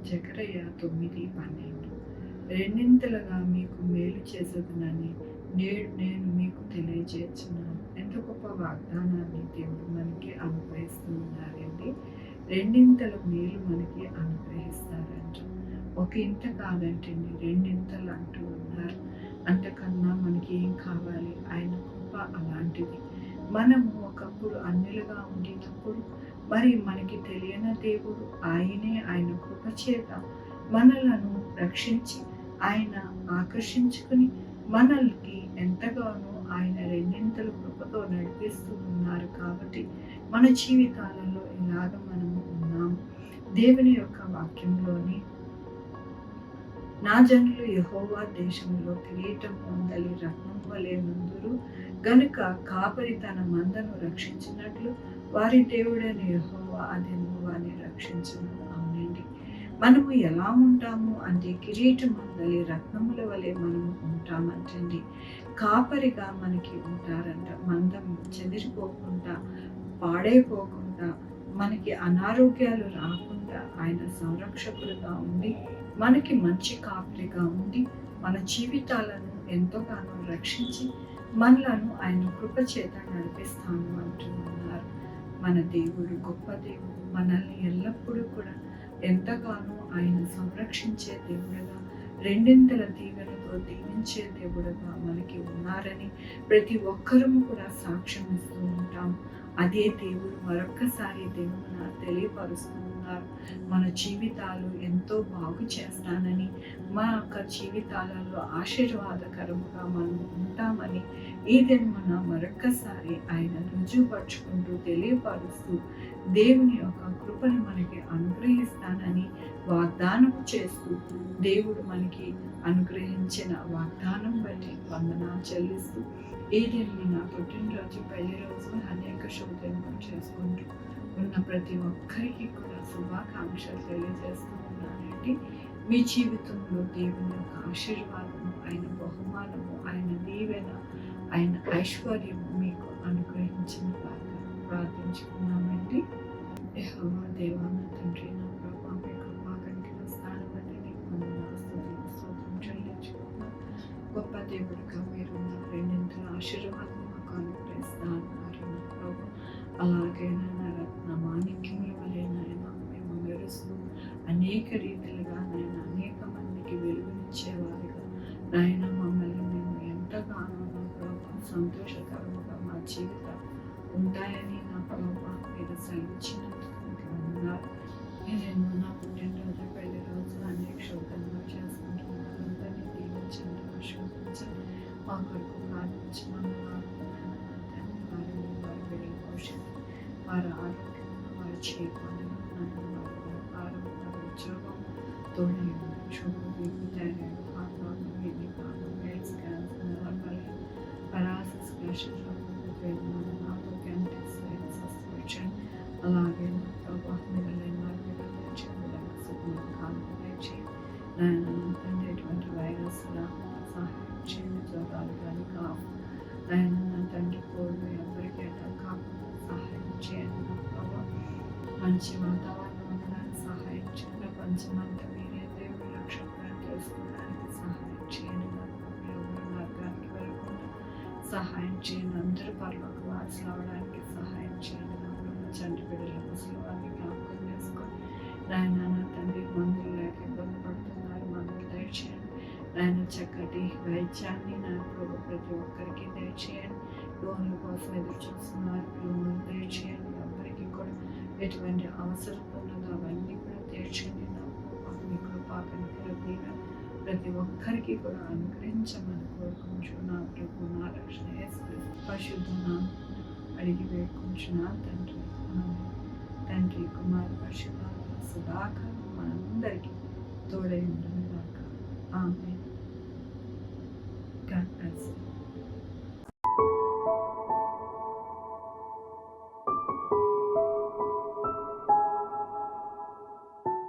జకరయ్య 9:12 రెండింతలుగా మీకు మేలు చేసేదనని నేడు నేను మీకు తెలియజేస్తున్నాను. ఎంత గొప్ప వాగ్దానాన్ని దేవుడు మనకి అనుగ్రహిస్తూ ఉన్నారండి. రెండింతల మేలు మనకి అనుగ్రహిస్తారంట. ఒక ఇంత కాదంటండి, రెండింతలు అంటూ ఉన్నారు. అంతకన్నా మనకి ఏం కావాలి? ఆయన కృప అలాంటిది. మనము ఒకప్పుడు అన్యులుగా ఉండినప్పుడు మరి మనకి తెలియని దేవుడు ఆయనే ఆయన కృప చేత మనలను రక్షించి ఆయన ఆకర్షించుకుని మనల్ని ఎంతగానో ఆయన రెండింతల కృపతో నడిపిస్తూ ఉన్నారు. కాబట్టి మన జీవితాలలో ఇలాగ మనము ఉన్నాము. దేవుని యొక్క వాక్యంలోని నా జనులు యెహోవా దేశంలో కిరీటం పొందలి రత్నం వలె నుందురు గనుక కాపరి తన మందను రక్షించినట్లు వారి దేవుడైన యెహోవా అదెను వారిని రక్షించును. అవునండి, మనము ఎలా ఉంటాము అంటే కిరీటం మందలి రత్నముల వలె మనము ఉంటామంటండి. కాపరిగా మనకి ఉంటారంట. మందం చెదిరిపోకుండా, పాడైపోకుండా, మనకి అనారోగ్యాలు రాకుండా ఆయన సంరక్షకులుగా ఉండి మనకి మంచి కాపరిగా ఉండి మన జీవితాలను ఎంతగానో రక్షించి మనలను ఆయన కృప చేత నడిపిస్తాను అంటూ ఉన్నారు. మన దేవుడు గొప్ప దేవుడు. మనల్ని ఎల్లప్పుడూ కూడా ఎంతగానో ఆయన సంరక్షించే దేవుడుగా, రెండింతల దీవెనతో దీవించే దేవుడుగా మనకి ఉన్నారని ప్రతి ఒక్కరము కూడా సాక్ష్యం ఇస్తూ ఉంటాం. అదే దేవుడు మరొక్కసారి దేవుడు తెలియపరుస్తూ ఉన్నారు. మన జీవితాలు ఎంతో బాగు చేస్తానని, మా యొక్క జీవితాలలో ఆశీర్వాదకరముగా మనం ఉంటామని ఈ దినమున మరొక్కసారి ఆయన రుజువుపరుచుకుంటూ తెలియపరుస్తూ దేవుని యొక్క కృపను మనకి అనుగ్రహిస్తానని వాగ్దానం చేస్తూ దేవుడు మనకి అనుగ్రహించిన వాగ్దానం బట్టి వందనాలు చెల్లిస్తూ ఈ దినం నా పుట్టినరోజు, పెళ్లి రోజు అనేక శుభదినం చేసుకుంటూ ఉన్న ప్రతి ఒక్కరికి కూడా శుభాకాంక్షలు తెలియజేస్తూ ఉన్నానండి. మీ జీవితంలో దేవుని యొక్క ఆశీర్వాదము, ఆయన బహుమానము, ఆయన దీవెన, ఆయన ఐశ్వర్యము మీకు అనుగ్రహించిన ప్రార్థించుకున్నామండి. యెహోవా దేవా నా తండ్రి, నా ప్రభా, మీ కృపా కనికర స్థానం బట్టి నీకు స్తోత్రం చెల్లించుకున్నాను. గొప్ప దేవుడిగా మీరు రెండింతల ఆశీర్వాదం మాకు అనుగ్రహిస్తా అన్నారు నా ప్రభు. అలాగే నా మాణిక్యముల వలె నాయన మేము మెరుస్తూ అనేక రీతిలుగా నాయన అనేక మందికి వెలుగునిచ్చేవారుగా నాయన మమ్మల్ని మేము ఎంతగానో నా ప్రభు సంతోషకరముగా మా జీవితం ఉంటాయని నా ప్రభు మీరు సెలవిచ్చినందుకు ఉన్నారు. నేను నా పుట్టినరోజు, పెళ్లి రోజు అనేక శోధనలు చేసుకుంటున్నారు. అందరినీ దీవించండి, ఆశీర్వదించండి, మా కొరకు ప్రార్థించమని వారి భవిష్యత్తు, వారి ఆరోగ్యం, వారి చేపలు, వారి వ్యాపారం, వారి ఉద్యోగం తోడే sugar, BP, thyroid, heart problem, kidney problem, hair scans, neural paresis, gastric trouble, ఆరోగ్యాన్ని సస్పెన్షన్, అలాగే నా ప్రభావ తండ్రి ఎటువంటి వైరస్ రాకుండా సహాయం చేయండి. జ్వరాలు కానీ కావు నా తండ్రి, కోళ్ళు ఎవరికి అటాక్ కాకుండా సహాయం చేయండి. నా ప్రభావ మంచి వాతావరణం ఉండడానికి సహాయం చేయండి. ప్రపంచమంతా మీరే దేవుడి రక్షకులను తెలుసుకోవడానికి సహాయం చేయండి. నా ప్రభావ ఎవరి మార్గానికి వెళ్ళకుండా సహాయం చేయండి. అందరూ పర్లోకి వారసులు అవడానికి సహాయం చేయండి. నా ప్రభావ చంటి బిడ్డల ముసలి వారిని జ్ఞాపకం చేసుకొని నాయన నా తండ్రి, మందులు లేక ఇబ్బంది పడుతున్నారు, మందులు దయచేయండి. నాయన చక్కటి వైద్యాన్ని నా ప్రభు ప్రతి ఒక్కరికి దయచేయండి. లోన్ల కోసం ఎదురు చూస్తున్నారు, లోన్లు దయచేయండి. ఎవరికి కూడా ఎటువంటి అవసరం ఉన్నదో అవన్నీ కూడా తీర్చండి. నా ప్రభు మీ కృపా కనికర దీవెన ప్రతి ఒక్కరికి కూడా అనుగ్రహించమని కోరుకుంటున్నా ప్రభు. నా రక్షణ యేసుక్రీస్తు పరిశుద్ధ నామమున అడిగి వేడుకుంటున్నా తండ్రి. తండ్రి, కుమార పరిశుద్ధాత్మ సదాకాలం మనందరికీ తోడై ఉండను గాక. ఆమేన్.